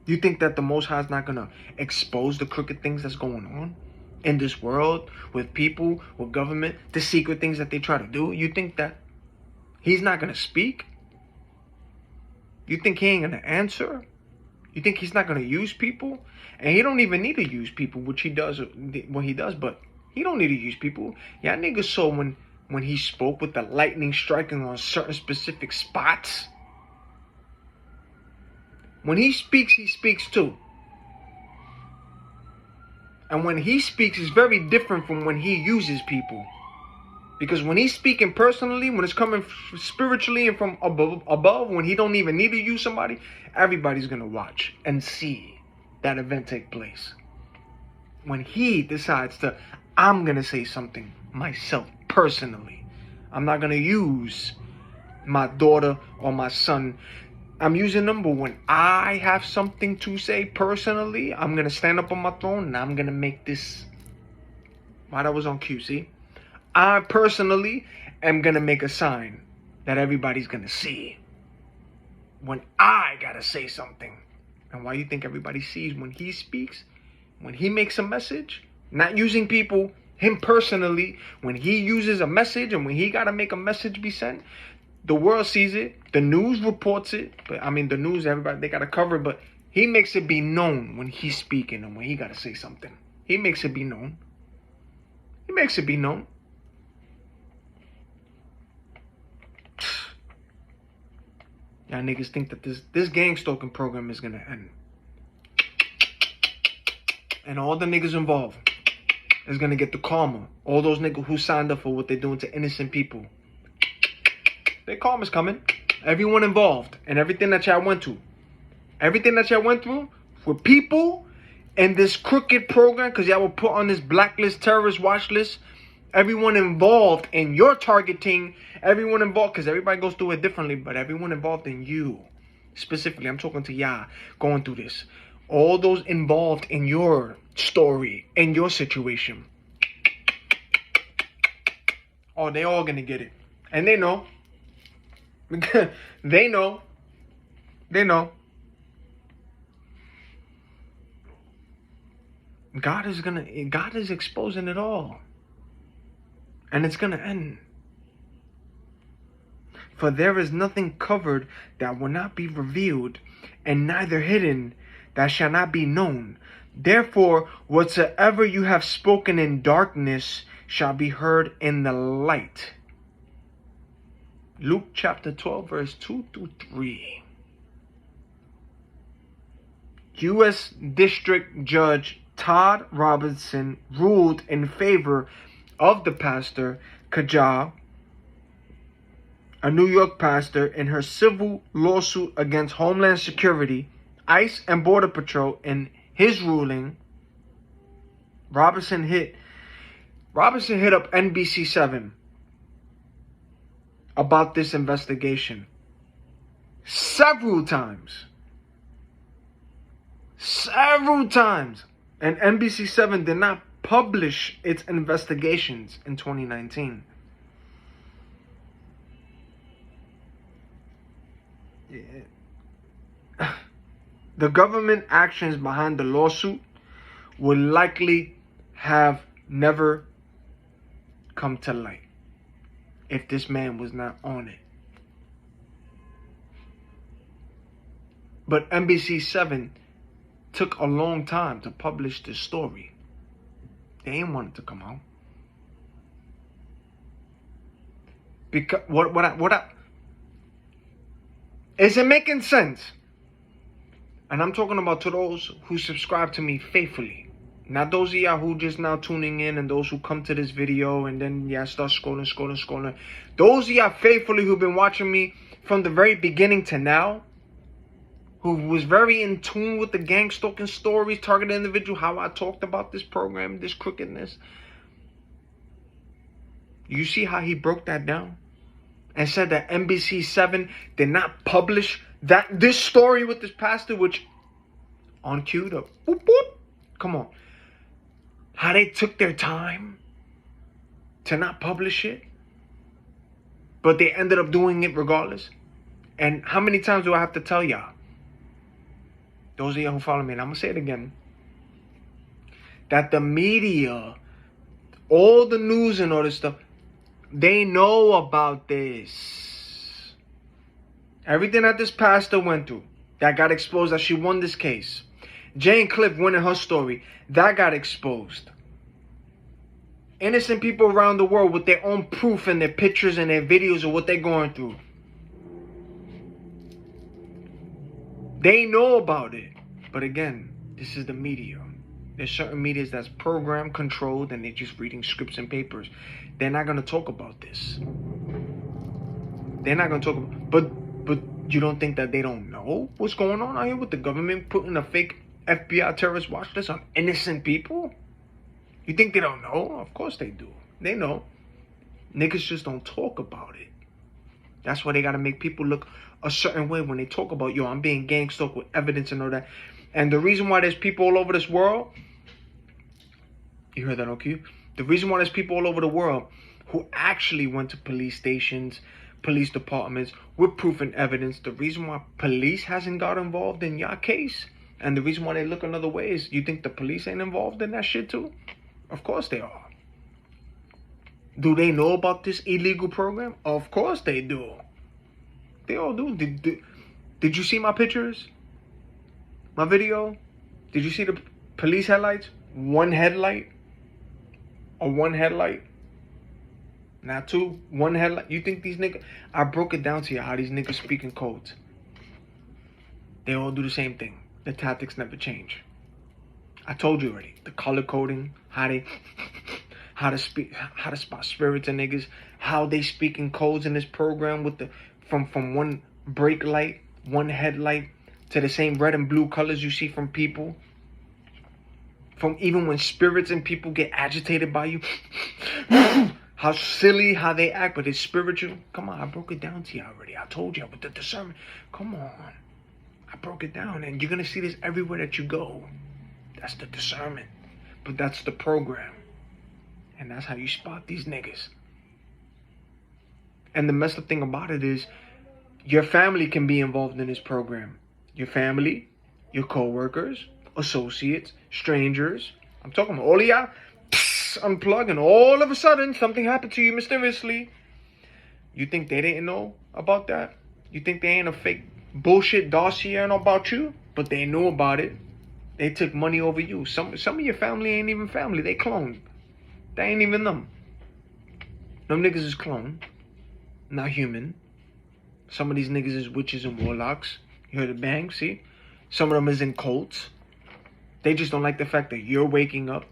you think that the Most High is not gonna expose the crooked things that's going on in this world with people, with government, the secret things that they try to do? You think that He's not gonna speak? You think He ain't gonna answer? You think He's not gonna use people? And He don't even need to use people, which He does what He does, but He don't need to use people. Y'all niggas saw when He spoke with the lightning striking on certain specific spots. When He speaks too. And when He speaks, it's very different from when He uses people. Because when He's speaking personally, when it's coming spiritually and from above, when He don't even need to use somebody, everybody's going to watch and see that event take place. When He decides to, I'm going to say something myself personally. I'm not going to use my daughter or my son. I'm using them, but when I have something to say personally, I'm going to stand up on my throne and I'm going to make this. Why, that was on cue, see? I personally am going to make a sign that everybody's going to see. When I got to say something. And why you think everybody sees when He speaks? When He makes a message? Not using people, Him personally. When He uses a message and when He got to make a message be sent, the world sees it. The news reports it. But I mean, the news, everybody, they got to cover it. But He makes it be known when He's speaking and when He got to say something. He makes it be known. He makes it be known. Y'all niggas think that this gang stalking program is going to end. And all the niggas involved is going to get the karma. All those niggas who signed up for what they're doing to innocent people. Their karma's coming. Everyone involved and everything that y'all went to. Everything that y'all went through with people in this crooked program, because y'all were put on this blacklist, terrorist watch list. Everyone involved in your targeting, everyone involved, because everybody goes through it differently, but everyone involved in you. Specifically, I'm talking to y'all going through this. All those involved in your story, in your situation. Oh, they all gonna get it. And they know. They know. They know. God is exposing it all. And it's gonna end. For there is nothing covered that will not be revealed, and neither hidden that shall not be known. Therefore, whatsoever you have spoken in darkness shall be heard in the light. Luke chapter 12, verse 2 through 3. U.S. District Judge Todd Robinson ruled in favor of the pastor Kajal, a New York pastor, in her civil lawsuit against Homeland Security, ICE, and Border Patrol. In his ruling, Robinson hit up NBC7 about this investigation several times. And NBC7 did not publish its investigations in 2019. The government actions behind the lawsuit would likely have never come to light if this man was not on it. But NBC7 took a long time to publish this story. They ain't want it to come out. Because is it making sense? And I'm talking about to those who subscribe to me faithfully. Not those of y'all who just now tuning in, and those who come to this video and then start scrolling. Those of y'all faithfully who've been watching me from the very beginning to now, who was very in tune with the gang stalking stories, targeted individual, how I talked about this program, this crookedness. You see how he broke that down and said that NBC7 did not publish this story with this pastor, which on cue to boop boop. Come on. How they took their time to not publish it, but they ended up doing it regardless. And how many times do I have to tell y'all? Those of y'all who follow me, and I'm going to say it again, that the media, all the news and all this stuff, they know about this. Everything that this pastor went through, that got exposed, that she won this case. Jane Cliff winning her story, that got exposed. Innocent people around the world with their own proof and their pictures and their videos of what they're going through. They know about it. But again, this is the media. There's certain medias that's program controlled, and they're just reading scripts and papers. They're not going to talk about this. They're not going to talk about But you don't think that they don't know what's going on out here with the government putting a fake FBI terrorist watch list on innocent people? You think they don't know? Of course they do. They know. Niggas just don't talk about it. That's why they got to make people look a certain way when they talk about, yo, I'm being gang stalked with evidence and all that. And the reason why there's people all over this world, you heard that on cue? The reason why there's people all over the world who actually went to police stations, police departments with proof and evidence, the reason why police hasn't got involved in your case, and the reason why they look another way is, you think the police ain't involved in that shit too? Of course they are. Do they know about this illegal program? Of course they do. They all do. Did you see my pictures? My video? Did you see the police headlights? One headlight? Or one headlight? Not two. One headlight. You think these niggas... I broke it down to you how these niggas speak in codes. They all do the same thing. The tactics never change. I told you already. The color coding. How to spot spirits and niggas. How they speak in codes in this program with the... From one brake light, one headlight, to the same red and blue colors you see from people. From even when spirits and people get agitated by you. How silly how they act, but it's spiritual. Come on, I broke it down to you already. I told you with the discernment. Come on. I broke it down, and you're going to see this everywhere that you go. That's the discernment. But that's the program. And that's how you spot these niggas. And the messed up thing about it is your family can be involved in this program. Your family, your co-workers, associates, strangers. I'm talking about all of y'all. Unplug, and all of a sudden something happened to you mysteriously. You think they didn't know about that? You think they ain't a fake bullshit dossier about you? But they knew about it. They took money over you. Some of your family ain't even family. They cloned. They ain't even them. Them niggas is cloned. Not human. Some of these niggas is witches and warlocks. You heard the bang, see? Some of them is in cults. They just don't like the fact that you're waking up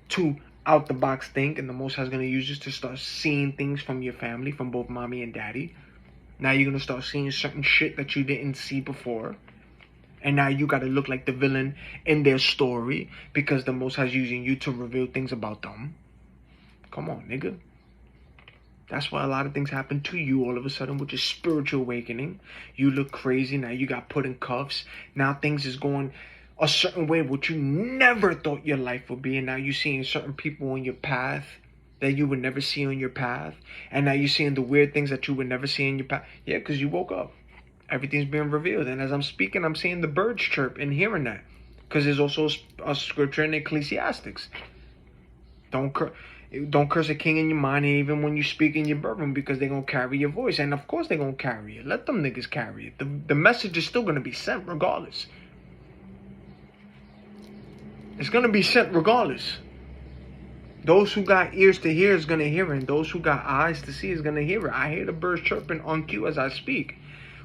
to out the box think, and the Most High is going to use this to start seeing things from your family, from both mommy and daddy. Now you're going to start seeing certain shit that you didn't see before. And now you got to look like the villain in their story because the Most High is using you to reveal things about them. Come on, nigga. That's why a lot of things happen to you all of a sudden with your spiritual awakening. You look crazy. Now you got put in cuffs. Now things is going a certain way what you never thought your life would be, and now you're seeing certain people on your path that you would never see on your path, and now you're seeing the weird things that you would never see in your path. Yeah, because you woke up. Everything's being revealed, and as I'm speaking, I'm seeing the birds chirp and hearing that, because there's also a scripture in Ecclesiastics. Don't curse a king in your mind, and even when you speak in your bourbon, because they're gonna carry your voice, and of course they're gonna carry it. Let them niggas carry it. The message is still gonna be sent regardless. It's going to be sent regardless. Those who got ears to hear is going to hear it. And those who got eyes to see is going to hear it. I hear the birds chirping on cue as I speak.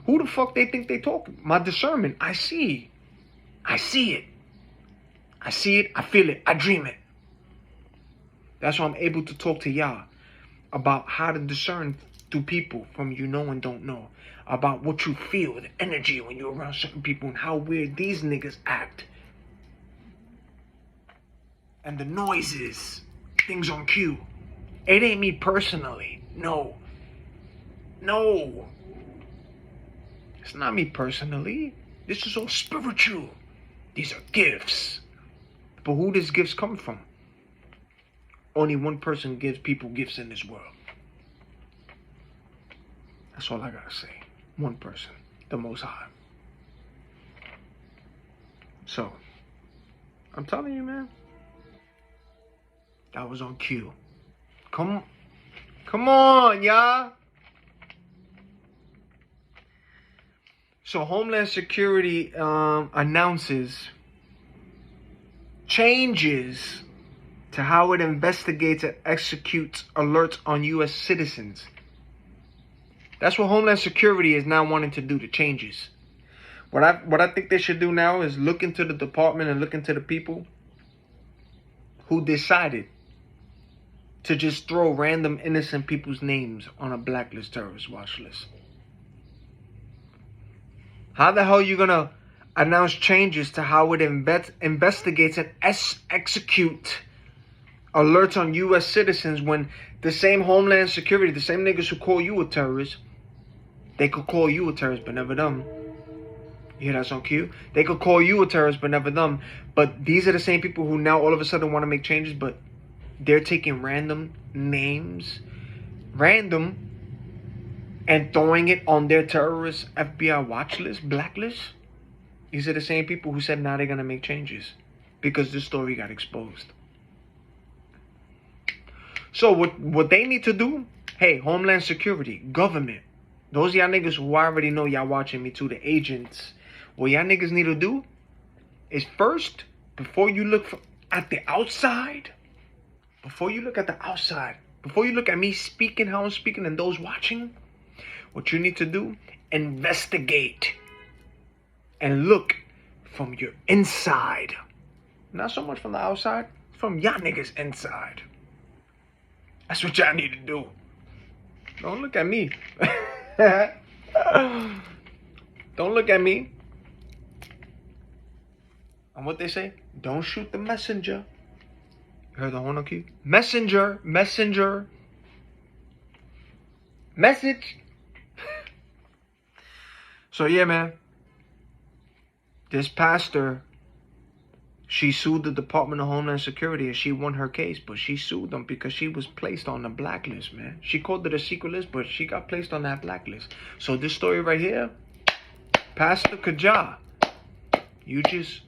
Who the fuck they think they talking? My discernment. I see. I see it. I see it. I feel it. I dream it. That's why I'm able to talk to y'all about how to discern through people from you know and don't know. About what you feel, the energy when you're around certain people, and how weird these niggas act. And the noises, things on cue. It ain't me personally. No. It's not me personally. This is all spiritual. These are gifts. But who does gifts come from? Only one person gives people gifts in this world. That's all I gotta say. One person. The Most High. So, I'm telling you, man. That was on cue. Come on, y'all. So Homeland Security announces changes to how it investigates and executes alerts on U.S. citizens. That's what Homeland Security is now wanting to do, the changes. What I think they should do now is look into the department and look into the people who decided to just throw random innocent people's names on a BlackList terrorist watch list. How the hell are you going to announce changes to how it investigates and execute alerts on U.S. citizens when the same Homeland Security, the same niggas who call you a terrorist, they could call you a terrorist but never them. You hear that's on cue? They could call you a terrorist but never them. But these are the same people who now all of a sudden want to make changes, but they're taking random names, and throwing it on their terrorist FBI watch list, BlackList. These are the same people who said now they're going to make changes because this story got exposed. So what they need to do, hey, Homeland Security, government, those y'all niggas who already know y'all watching me too, the agents, what y'all niggas need to do is first, before you look at the outside, before you look at me speaking how I'm speaking and those watching, what you need to do, investigate and look from your inside. Not so much from the outside, from y'all niggas inside. That's what y'all need to do. Don't look at me. Don't look at me. And what they say? Don't shoot the messenger. You heard the horn key? Messenger. Messenger. Message. So yeah, man. This pastor, she sued the Department of Homeland Security and she won her case, but she sued them because she was placed on the blacklist, man. She called it a secret list, but she got placed on that blacklist. So this story right here, Pastor Kaja, you just,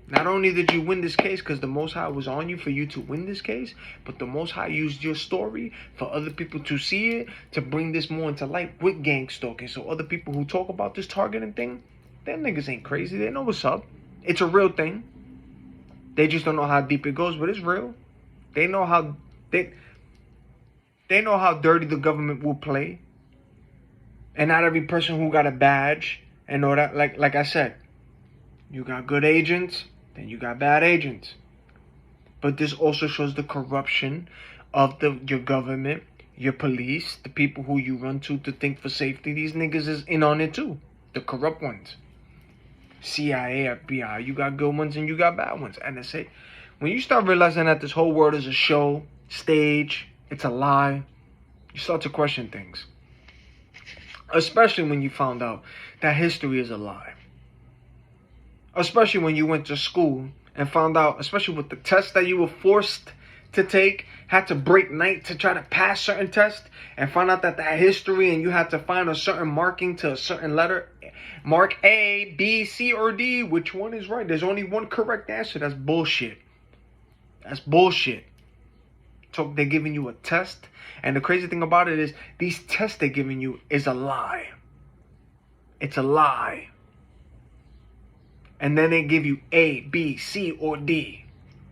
not only did you win this case because the Most High was on you for you to win this case, but the Most High used your story for other people to see it, to bring this more into light with gang stalking. So other people who talk about this targeting thing, them niggas ain't crazy. They know what's up. It's a real thing. They just don't know how deep it goes, but it's real. They know how they know how dirty the government will play. And not every person who got a badge and all that, like I said, you got good agents, then you got bad agents. But this also shows the corruption of your government, your police, the people who you run to think for safety. These niggas is in on it too. The corrupt ones. CIA, FBI, you got good ones and you got bad ones. NSA. When you start realizing that this whole world is a show, stage, it's a lie, you start to question things. Especially when you found out that history is a lie. Especially when you went to school and found out, especially with the tests that you were forced to take, had to break night to try to pass certain tests, and found out that history and you had to find a certain marking to a certain letter. Mark A, B, C, or D. Which one is right? There's only one correct answer. That's bullshit. That's bullshit. So they're giving you a test. And the crazy thing about it is these tests they're giving you is a lie. It's a lie. And then they give you A, B, C, or D.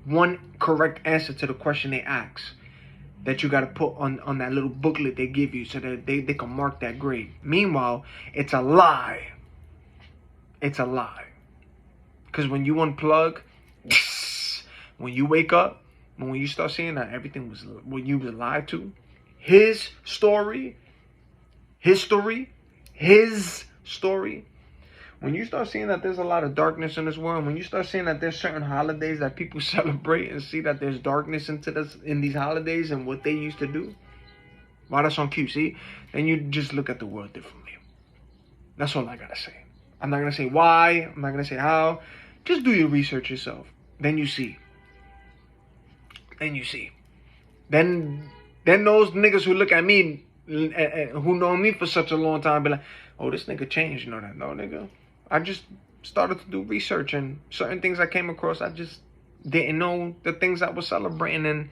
One correct answer to the question they ask. That you got to put on that little booklet they give you so that they can mark that grade. Meanwhile, it's a lie. It's a lie. Because when you unplug, when you wake up, when you start seeing that everything was what you was lied to, his story, when you start seeing that there's a lot of darkness in this world, when you start seeing that there's certain holidays that people celebrate and see that there's darkness in these holidays and what they used to do, wow, that's on cue, see? Then you just look at the world differently. That's all I gotta say. I'm not gonna say why, I'm not gonna say how. Just do your research yourself. Then you see. Then those niggas who look at me, who know me for such a long time, be like, oh, this nigga changed, you know that? No, nigga. I just started to do research, and certain things I came across, I just didn't know the things I was celebrating and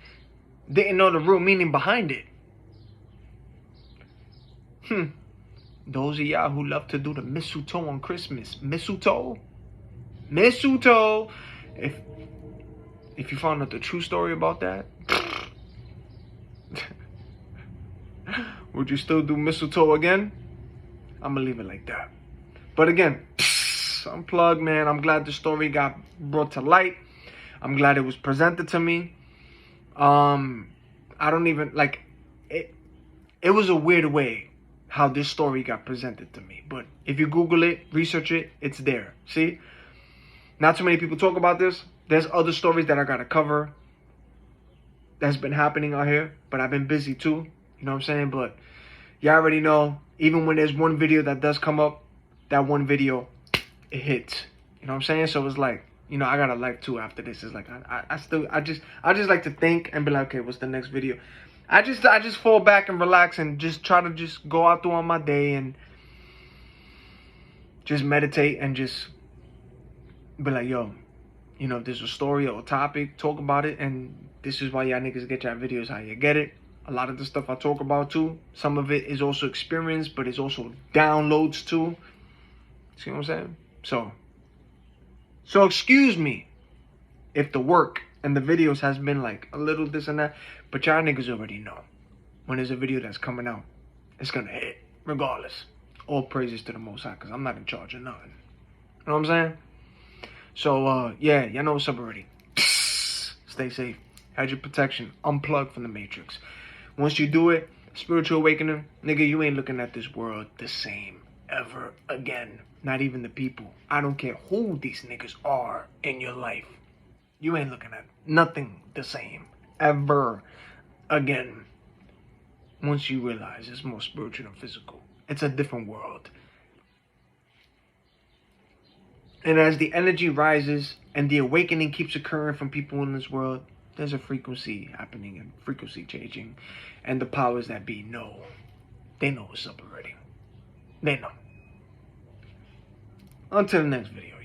didn't know the real meaning behind it. Those of y'all who love to do the mistletoe on Christmas. Mistletoe. If you found out the true story about that, would you still do mistletoe again? I'm gonna leave it like that. But again, unplug, man. I'm glad the story got brought to light. I'm glad it was presented to me. I don't even like it. It was a weird way how this story got presented to me. But if you Google it, research it, it's there. See? Not too many people talk about this. There's other stories that I gotta cover that's been happening out here, but I've been busy too. You know what I'm saying? But y'all already know, even when there's one video that does come up, that one video, it hits. You know what I'm saying? So it's like, you know, I got a life too after this. It's like I just like to think and be like, okay, what's the next video? I just fall back and relax and just try to just go out throughout my day and just meditate and just be like, yo, you know, if there's a story or a topic, talk about it. And this is why y'all niggas get y'all videos how you get it. A lot of the stuff I talk about too, some of it is also experience, but it's also downloads too. See what I'm saying? So excuse me if the work and the videos has been like a little this and that, but y'all niggas already know when there's a video that's coming out, it's gonna hit regardless. All praises to the Most High, because I'm not in charge of nothing. You know what I'm saying? So yeah, y'all know what's up already. Stay safe. Had your protection. Unplug from the Matrix. Once you do it, spiritual awakening, nigga, you ain't looking at this world the same. ever again. Not even the people. I don't care who these niggas are in your life. You ain't looking at nothing the same ever again. Once you realize it's more spiritual than physical. It's a different world. And as the energy rises and the awakening keeps occurring from people in this world, there's a frequency happening and frequency changing. And the powers that be know. They know what's up already. They know. On to the next video.